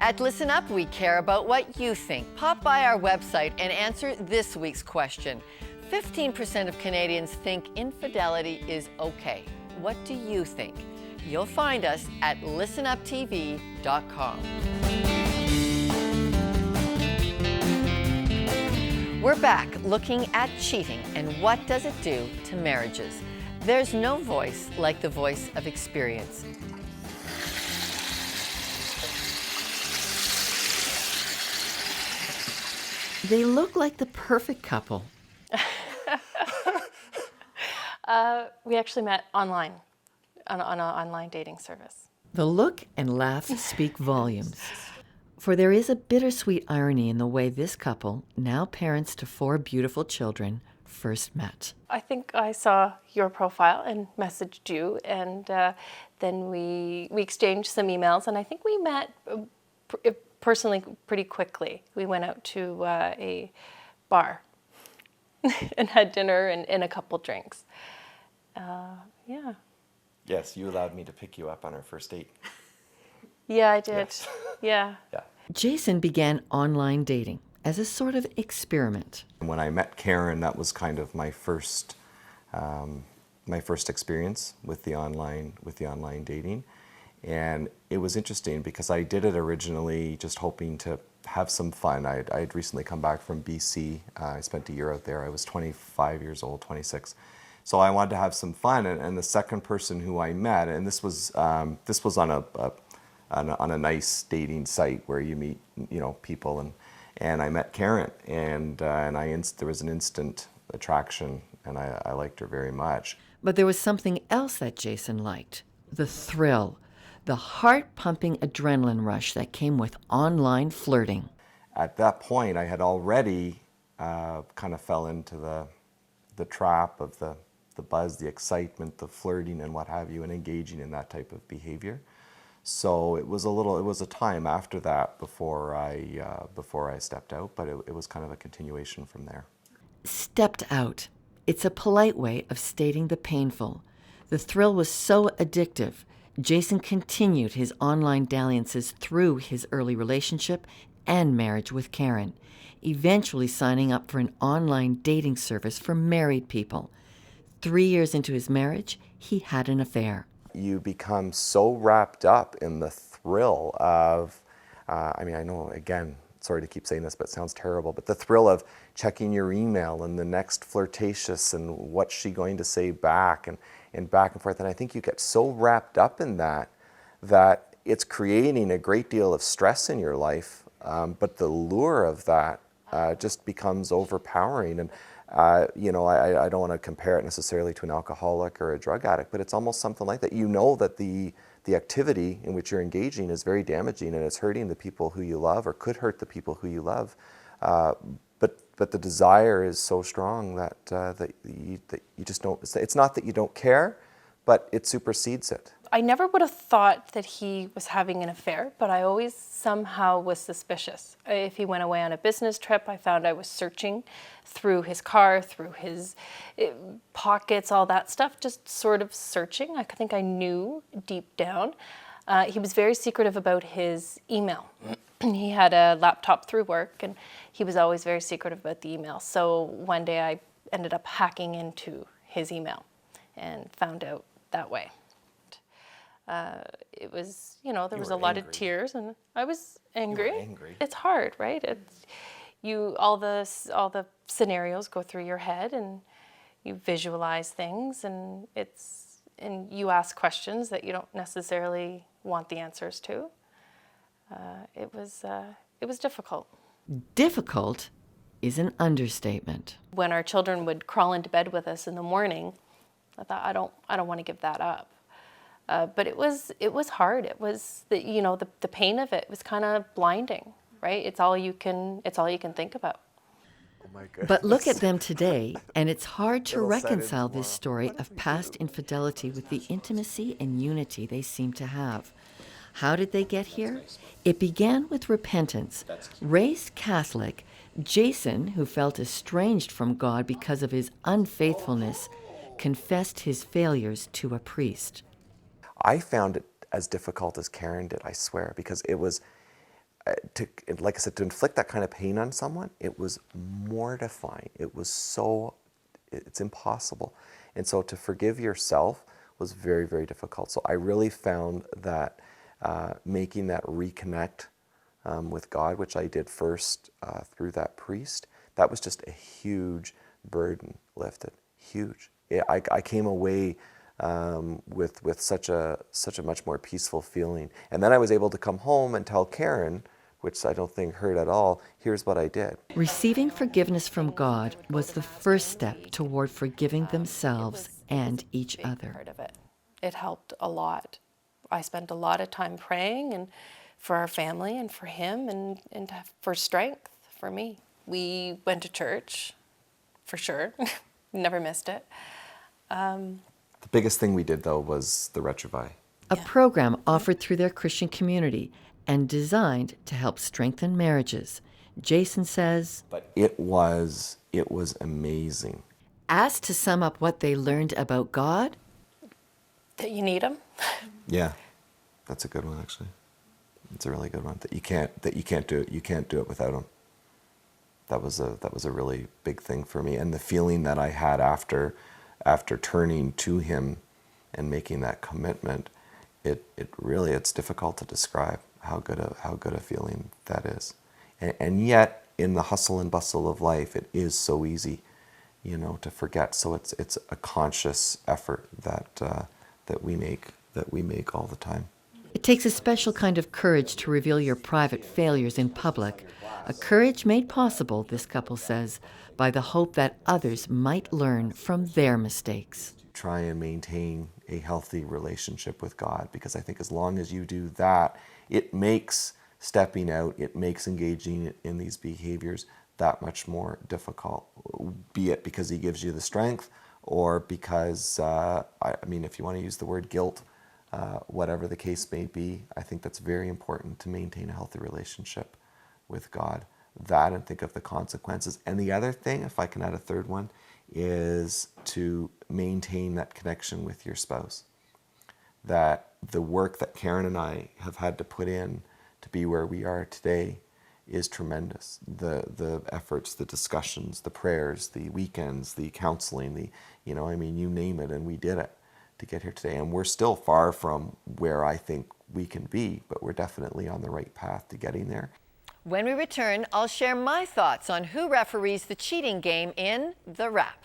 At Listen Up, we care about what you think. Pop by our website and answer this week's question. 15% of Canadians think infidelity is okay. What do you think? You'll find us at listenuptv.com. We're back looking at cheating and what does it do to marriages. There's no voice like the voice of experience. They look like the perfect couple. We actually met online, on an online dating service. The look and laugh speak volumes. For there is a bittersweet irony in the way this couple, now parents to 4 beautiful children, first met. I think I saw your profile and messaged you, and then we exchanged some emails, and I think we met personally pretty quickly. We went out to a bar and had dinner and a couple drinks. Yeah. Yes, you allowed me to pick you up on our first date. Yeah, I did. Yes. Yeah. Yeah. Jason began online dating as a sort of experiment. When I met Karen, that was kind of my first experience with the online dating, and it was interesting because I did it originally just hoping to have some fun. I had recently come back from BC. I spent a year out there. I was 25 years old, 26. So I wanted to have some fun, and the second person who I met, and this was on a nice dating site where you meet people, and I met Karen, and there was an instant attraction, and I liked her very much. But there was something else that Jason liked: the thrill, the heart-pumping adrenaline rush that came with online flirting. At that point, I had already kind of fell into the trap of the buzz, the excitement, the flirting and what have you, and engaging in that type of behavior. So it was a time after that before I stepped out, but it was kind of a continuation from there. Stepped out. It's a polite way of stating the painful. The thrill was so addictive. Jason continued his online dalliances through his early relationship and marriage with Karen, eventually signing up for an online dating service for married people. 3 years into his marriage, he had an affair. You become so wrapped up in the thrill of, I know, again, sorry to keep saying this, but it sounds terrible, but the thrill of checking your email and the next flirtatious and what's she going to say back and back and forth. And I think you get so wrapped up in that it's creating a great deal of stress in your life, but the lure of that just becomes overpowering. And I don't want to compare it necessarily to an alcoholic or a drug addict, but it's almost something like that. You know that the activity in which you're engaging is very damaging and it's hurting the people who you love or could hurt the people who you love. But the desire is so strong that you just don't. It's not that you don't care, but it supersedes it. I never would have thought that he was having an affair, but I always somehow was suspicious. If he went away on a business trip, I found I was searching through his car, through his pockets, all that stuff, just sort of searching. I think I knew deep down. He was very secretive about his email. He had a laptop through work, and he was always very secretive about the email. So one day I ended up hacking into his email and found out that way. It was, there was a lot of tears, and I was angry. You were angry. It's hard, right? It's all the scenarios go through your head, and you visualize things, and you ask questions that you don't necessarily want the answers to. It was difficult. Difficult is an understatement. When our children would crawl into bed with us in the morning, I thought, I don't want to give that up. But it was hard. It was the pain of it was kind of blinding, right? It's all you can think about. Oh my goodness. But look at them today, and it's hard to reconcile this story of past infidelity with the intimacy and unity they seem to have. How did they get here? It began with repentance. Raised Catholic, Jason, who felt estranged from God because of his unfaithfulness, confessed his failures to a priest. I found it as difficult as Karen did, I swear, because it was like I said, to inflict that kind of pain on someone, it was mortifying. It was so, it's impossible. And so to forgive yourself was very, very difficult. So I really found that making that reconnect with God, which I did first through that priest, that was just a huge burden lifted, huge. I came away with such a much more peaceful feeling. And then I was able to come home and tell Karen, which I don't think hurt at all, here's what I did. Receiving forgiveness from God was the first step toward forgiving themselves and each other. Part of it. It helped a lot. I spent a lot of time praying and for our family and for him and for strength for me. We went to church, for sure. Never missed it. The biggest thing we did, though, was the Retrouvaille. A program offered through their Christian community and designed to help strengthen marriages. Jason says, But it was amazing. asked to sum up what they learned about God, That you need him. Yeah, that's a good one, actually. It's a really good one. That you can't do it without him. That was a really big thing for me, and the feeling that I had after turning to him and making that commitment, it's difficult to describe how good a feeling that is, and yet in the hustle and bustle of life, it is so easy, to forget. So it's a conscious effort that we make all the time. it takes a special kind of courage to reveal your private failures in public, a courage made possible, this couple says, by the hope that others might learn from their mistakes. Try and maintain a healthy relationship with God, because I think as long as you do that, it makes stepping out, it makes engaging in these behaviors that much more difficult, be it because he gives you the strength or because, if you want to use the word guilt, whatever the case may be, I think that's very important to maintain a healthy relationship with God. That, and think of the consequences. And the other thing, if I can add a third one, is to maintain that connection with your spouse. That the work that Karen and I have had to put in to be where we are today is tremendous. The efforts, the discussions, the prayers, the weekends, the counseling, you name it, and we did it to get here today. And we're still far from where I think we can be, but we're definitely on the right path to getting there. When we return, I'll share my thoughts on who referees the cheating game in The Wrap.